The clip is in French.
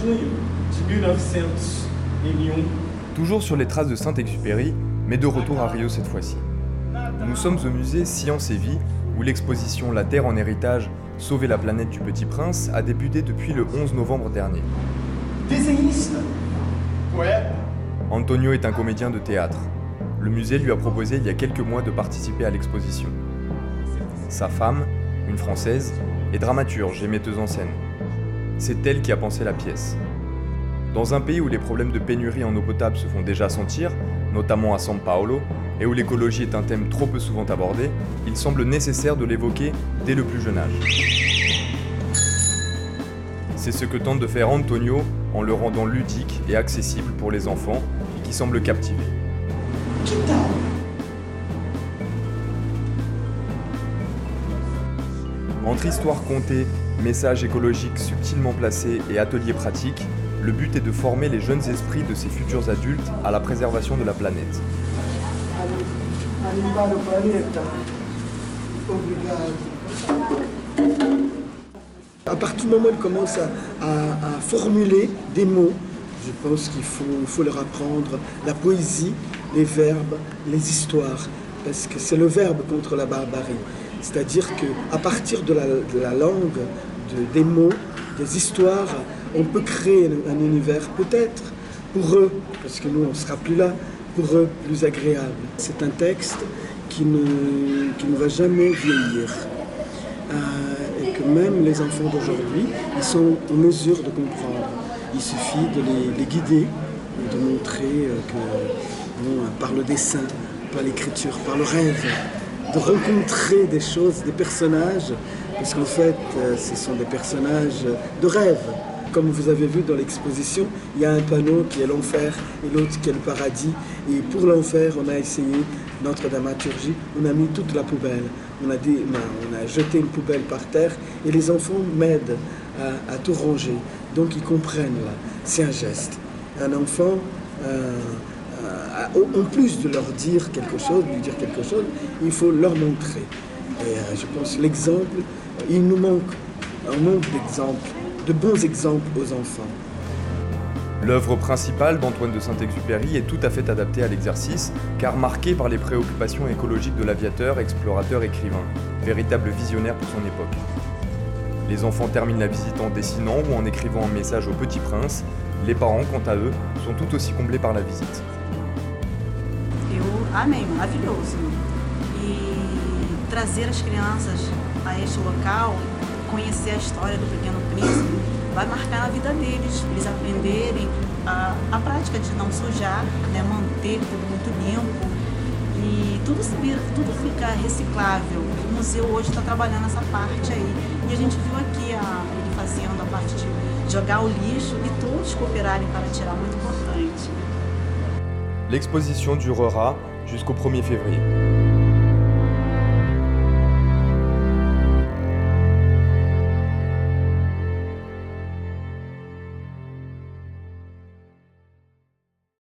junho de 1901. Toujours sur les traces de Saint-Exupéry, mais de retour à Rio cette fois-ci. Nous sommes au musée Science et Vie, où l'exposition La Terre en héritage, sauver la planète du Petit Prince a débuté depuis le 11 novembre dernier. Desenhista, poeta. Antonio est un comédien de théâtre. Le musée lui a proposé il y a quelques mois de participer à l'exposition. Sa femme, une Française, est dramaturge et metteuse en scène. C'est elle qui a pensé la pièce. Dans un pays où les problèmes de pénurie en eau potable se font déjà sentir, notamment à São Paulo, et où l'écologie est un thème trop peu souvent abordé, il semble nécessaire de l'évoquer dès le plus jeune âge. C'est ce que tente de faire Antonio en le rendant ludique et accessible pour les enfants et qui semble captiver. Entre histoires contées, messages écologiques subtilement placés et ateliers pratiques, le but est de former les jeunes esprits de ces futurs adultes à la préservation de la planète. À partir du moment où il commence à formuler des mots, je pense qu'il faut leur apprendre la poésie, les verbes, les histoires, parce que c'est le verbe contre la barbarie. C'est-à-dire qu'à partir de la langue, des mots, des histoires, on peut créer un univers peut-être pour eux, parce que nous on ne sera plus là, pour eux plus agréable. C'est un texte qui ne va jamais vieillir. Et que même les enfants d'aujourd'hui, ils sont en mesure de comprendre. Il suffit de les guider, de montrer que par le dessin, par l'écriture, par le rêve, de rencontrer des choses, des personnages, parce qu'en fait, ce sont des personnages de rêve. Comme vous avez vu dans l'exposition, il y a un panneau qui est l'enfer et l'autre qui est le paradis. Et pour l'enfer, on a essayé notre dramaturgie, on a mis toute la poubelle. On a jeté une poubelle par terre et les enfants m'aident à tout ranger. Donc ils comprennent là, c'est un geste. Un enfant, en plus de leur dire quelque chose, de lui dire quelque chose, il faut leur montrer. Et je pense l'exemple, il nous manque un manque d'exemples, de bons exemples aux enfants. L'œuvre principale d'Antoine de Saint-Exupéry est tout à fait adaptée à l'exercice, car marquée par les préoccupations écologiques de l'aviateur, explorateur, écrivain, véritable visionnaire pour son époque. Les enfants terminent la visite en dessinant ou en écrivant un message au Petit Prince. Les parents, quant à eux, sont tout aussi comblés par la visite. Eu amei, maravilhoso. E trazer as crianças a este local, conhecer a história do Pequeno Príncipe, vai marcar na vida deles, eles aprenderem a prática de não sujar, né, manter tudo muito limpo e tudo fica reciclável. O museu hoje está trabalhando essa parte aí e a gente viu aqui ele fazendo a parte de jogar o lixo e todos cooperarem para tirar, muito importante. L'exposition durera jusqu'au 1er février.